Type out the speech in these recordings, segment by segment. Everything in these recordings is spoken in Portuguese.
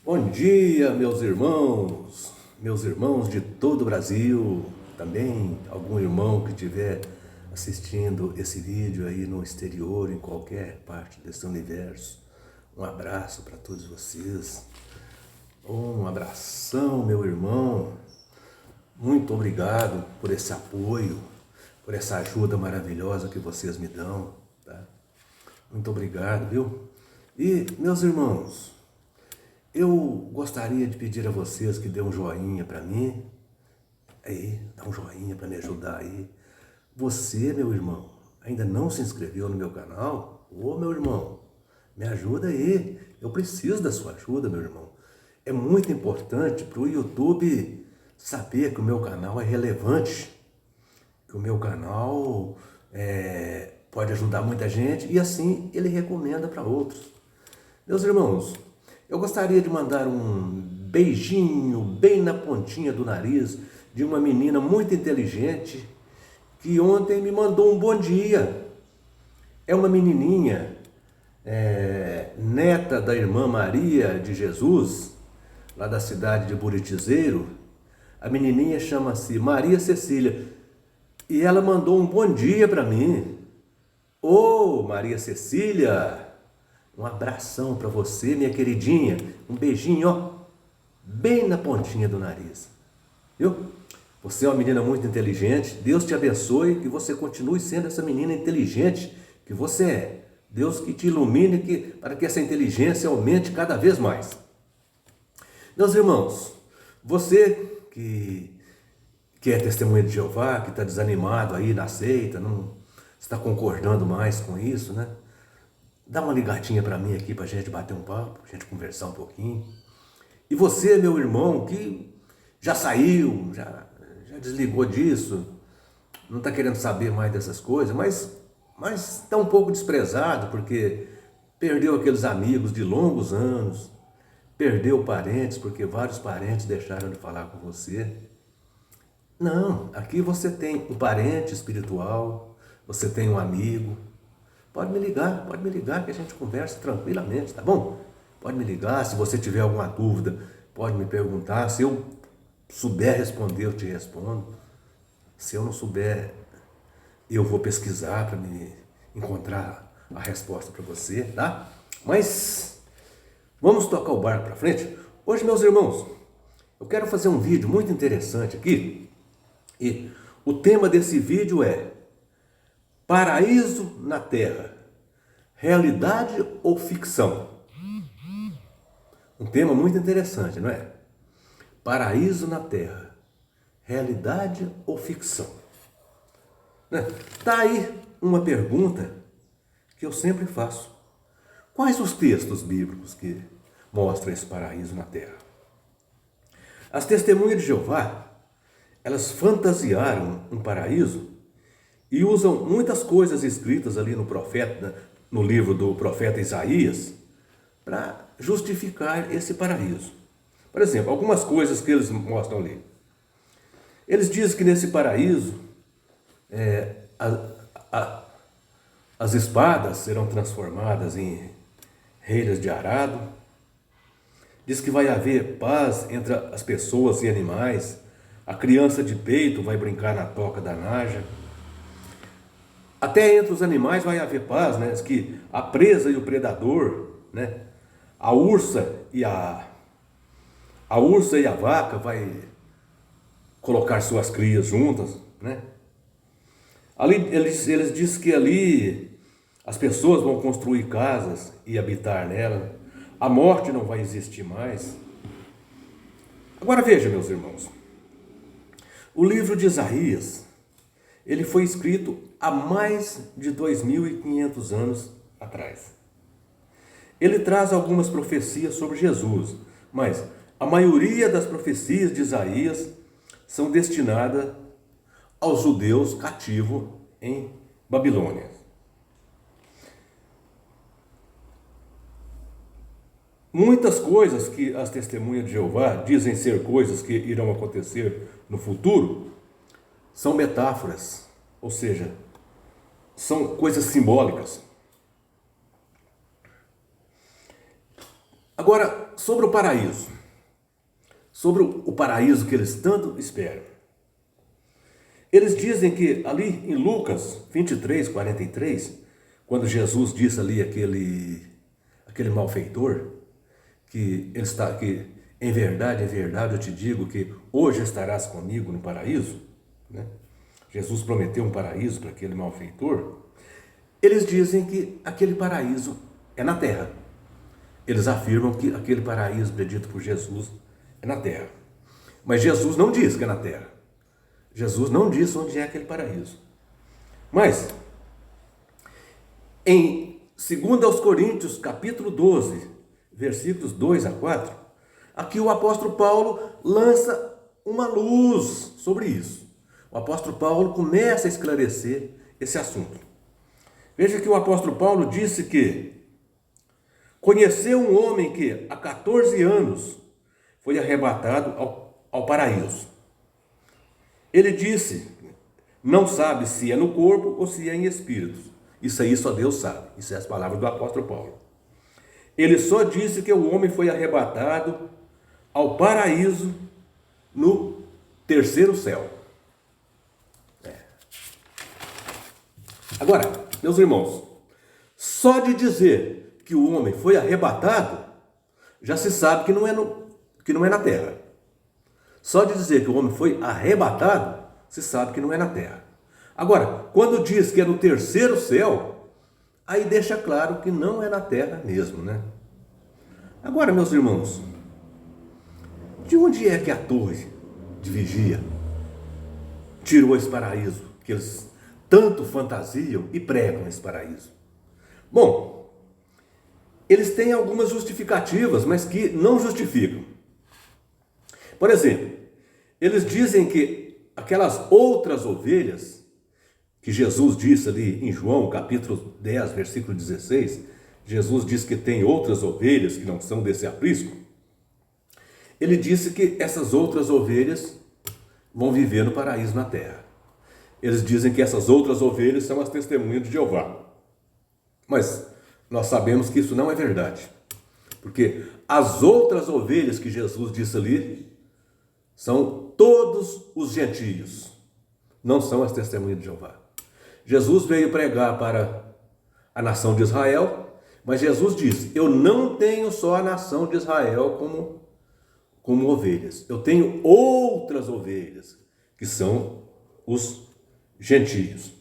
Bom dia, meus irmãos de todo o Brasil, também algum irmão que estiver assistindo esse vídeo aí no exterior, em qualquer parte desse universo. Um abraço para todos vocês. Um abração, meu irmão. Muito obrigado por esse apoio, por essa ajuda maravilhosa que vocês me dão, tá? Muito obrigado, viu? E, meus irmãos, eu gostaria de pedir a vocês que dêem um joinha para mim. Aí, dá um joinha para me ajudar aí. Você, meu irmão, ainda não se inscreveu no meu canal? Ô, meu irmão, me ajuda aí. Eu preciso da sua ajuda, meu irmão. É muito importante para o YouTube saber que o meu canal é relevante, que o meu canal pode ajudar muita gente e assim ele recomenda para outros. Meus irmãos, eu gostaria de mandar um beijinho bem na pontinha do nariz de uma menina muito inteligente que ontem me mandou um bom dia. É uma menininha, neta da irmã Maria de Jesus, lá da cidade de Buritizeiro. A menininha chama-se Maria Cecília e ela mandou um bom dia para mim. Ô, Maria Cecília! Um abração para você, minha queridinha. Um beijinho, ó, bem na pontinha do nariz. Viu? Você é uma menina muito inteligente. Deus te abençoe, que você continue sendo essa menina inteligente que você é. Deus que te ilumine para que essa inteligência aumente cada vez mais. Meus irmãos, você que é testemunha de Jeová, que está desanimado aí na seita, não está concordando mais com isso, né? Dá uma ligadinha para mim aqui para a gente bater um papo, a gente conversar um pouquinho. E você, meu irmão, que já saiu, já desligou disso, não está querendo saber mais dessas coisas, mas está um pouco desprezado porque perdeu aqueles amigos de longos anos, perdeu parentes porque vários parentes deixaram de falar com você. Não, aqui você tem um parente espiritual, você tem um amigo. Pode me ligar que a gente conversa tranquilamente, tá bom? Pode me ligar, se você tiver alguma dúvida, pode me perguntar. Se eu souber responder, eu te respondo. Se eu não souber, eu vou pesquisar para me encontrar a resposta para você, tá? Mas vamos tocar o barco para frente. Hoje, meus irmãos, eu quero fazer um vídeo muito interessante aqui. E o tema desse vídeo é Paraíso na Terra, realidade ou ficção? Um tema muito interessante, não é? Paraíso na Terra, realidade ou ficção? Tá aí uma pergunta que eu sempre faço. Quais os textos bíblicos que mostram esse paraíso na Terra? As testemunhas de Jeová, elas fantasiaram um paraíso e usam muitas coisas escritas ali no livro do profeta Isaías, para justificar esse paraíso. Por exemplo, algumas coisas que eles mostram ali. Eles dizem que nesse paraíso as espadas serão transformadas em reiras de arado. Diz que vai haver paz entre as pessoas e animais. A criança de peito vai brincar na toca da naja. Até entre os animais vai haver paz, né? Que a presa e o predador, né? A ursa e a vaca vai colocar suas crias juntas, né? Ali eles dizem que ali as pessoas vão construir casas e habitar nela. A morte não vai existir mais. Agora veja, meus irmãos, o livro de Isaías, ele foi escrito há mais de 2.500 anos atrás. Ele traz algumas profecias sobre Jesus, mas a maioria das profecias de Isaías são destinadas aos judeus cativos em Babilônia. Muitas coisas que as testemunhas de Jeová dizem ser coisas que irão acontecer no futuro são metáforas, ou seja, são coisas simbólicas. Agora, sobre o paraíso. Sobre o paraíso que eles tanto esperam. Eles dizem que ali em Lucas 23, 43, quando Jesus disse ali aquele malfeitor, que ele está aqui, em verdade eu te digo que hoje estarás comigo no paraíso, né? Jesus prometeu um paraíso para aquele malfeitor. Eles dizem que aquele paraíso é na terra. Eles afirmam que aquele paraíso predito por Jesus é na terra. Mas Jesus não diz que é na terra. Jesus não diz onde é aquele paraíso. Mas, em 2 Coríntios, capítulo 12, versículos 2 a 4, aqui o apóstolo Paulo lança uma luz sobre isso. O apóstolo Paulo começa a esclarecer esse assunto. Veja que o apóstolo Paulo disse que conheceu um homem que há 14 anos foi arrebatado ao paraíso. Ele disse, não sabe se é no corpo ou se é em espírito. Isso aí só Deus sabe. Isso é as palavras do apóstolo Paulo. Ele só disse que o homem foi arrebatado ao paraíso no terceiro céu. Agora, meus irmãos, só de dizer que o homem foi arrebatado, já se sabe que não é na terra. Só de dizer que o homem foi arrebatado, se sabe que não é na terra. Agora, quando diz que é no terceiro céu, aí deixa claro que não é na terra mesmo, né? Agora, meus irmãos, de onde é que a torre de vigia tirou esse paraíso que eles tanto fantasiam e pregam esse paraíso? Bom, eles têm algumas justificativas, mas que não justificam. Por exemplo, eles dizem que aquelas outras ovelhas, que Jesus disse ali em João, capítulo 10, versículo 16, Jesus diz que tem outras ovelhas que não são desse aprisco. Ele disse que essas outras ovelhas vão viver no paraíso na terra. Eles dizem que essas outras ovelhas são as testemunhas de Jeová. Mas nós sabemos que isso não é verdade. Porque as outras ovelhas que Jesus disse ali são todos os gentios. Não são as testemunhas de Jeová. Jesus veio pregar para a nação de Israel, mas Jesus disse, eu não tenho só a nação de Israel como ovelhas. Eu tenho outras ovelhas, que são os gentios.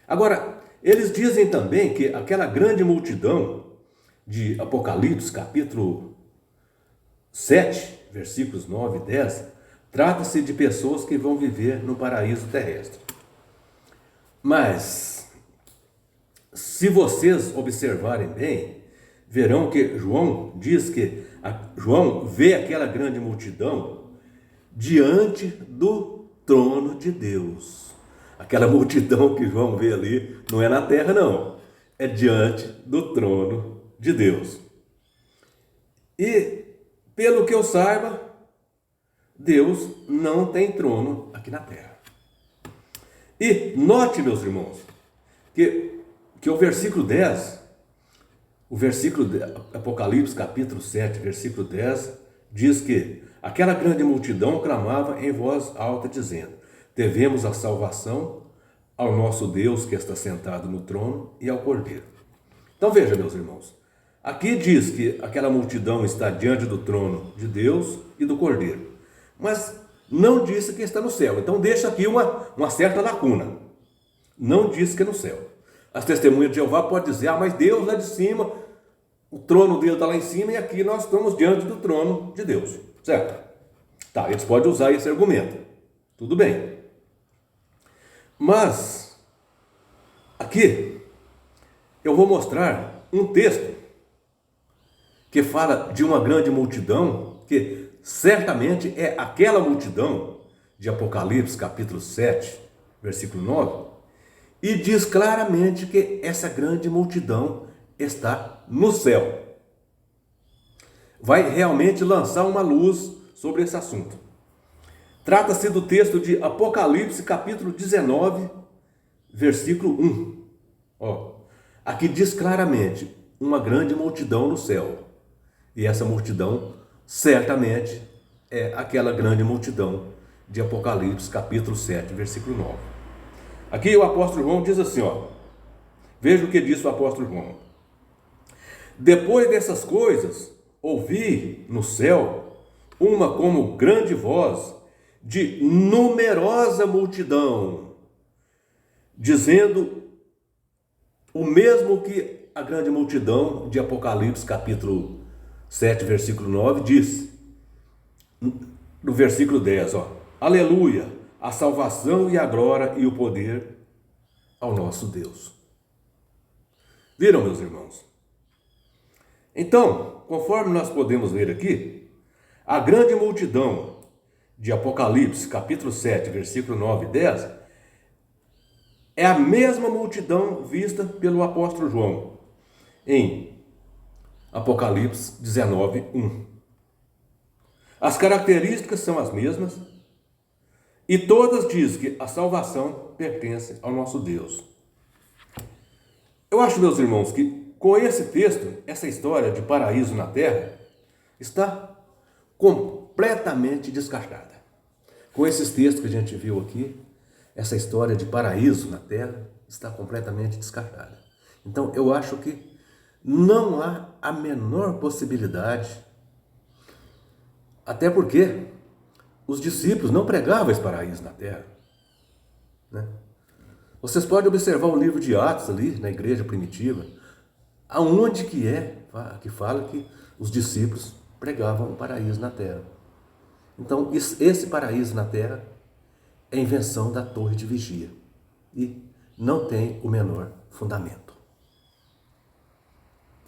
Agora, eles dizem também que aquela grande multidão de Apocalipse, capítulo 7, versículos 9 e 10, trata-se de pessoas que vão viver no paraíso terrestre. Mas, se vocês observarem bem, verão que João diz que João vê aquela grande multidão diante do trono de Deus. Aquela multidão que João vê ali não é na terra, não. É diante do trono de Deus. E, pelo que eu saiba, Deus não tem trono aqui na terra. E note, meus irmãos, que o versículo 10, o versículo de Apocalipse, capítulo 7, versículo 10, diz que aquela grande multidão clamava em voz alta, dizendo, devemos a salvação ao nosso Deus que está sentado no trono e ao Cordeiro. Então veja, meus irmãos, aqui diz que aquela multidão está diante do trono de Deus e do Cordeiro, mas não disse que está no céu. Então deixa aqui uma certa lacuna. Não diz que é no céu. As testemunhas de Jeová podem dizer, mas Deus lá de cima, o trono dele está lá em cima e aqui nós estamos diante do trono de Deus, certo? Tá, eles podem usar esse argumento. Tudo bem. Mas, aqui, eu vou mostrar um texto que fala de uma grande multidão, que certamente é aquela multidão de Apocalipse, capítulo 7, versículo 9, e diz claramente que essa grande multidão está no céu. Vai realmente lançar uma luz sobre esse assunto. Trata-se do texto de Apocalipse, capítulo 19, versículo 1. Aqui diz claramente, uma grande multidão no céu. E essa multidão, certamente, é aquela grande multidão de Apocalipse, capítulo 7, versículo 9. Aqui o apóstolo João diz assim, ó. Veja o que diz o apóstolo João. Depois dessas coisas, ouvi no céu uma como grande voz de numerosa multidão, dizendo o mesmo que a grande multidão de Apocalipse, capítulo 7, versículo 9, diz. No versículo 10, ó. Aleluia! A salvação e a glória e o poder ao nosso Deus. Viram, meus irmãos? Então, conforme nós podemos ver aqui, a grande multidão de Apocalipse, capítulo 7, versículo 9 e 10, é a mesma multidão vista pelo apóstolo João em Apocalipse 19, 1. As características são as mesmas e todas dizem que a salvação pertence ao nosso Deus. Eu acho, meus irmãos, que com esse texto, essa história de paraíso na terra está completamente descartada. Com esses textos que a gente viu aqui, essa história de paraíso na terra está completamente descartada. Então, eu acho que não há a menor possibilidade, até porque os discípulos não pregavam esse paraíso na terra, né? Vocês podem observar o livro de Atos ali, na igreja primitiva, aonde que fala que os discípulos pregavam o paraíso na terra. Então, esse paraíso na terra é invenção da torre de vigia e não tem o menor fundamento.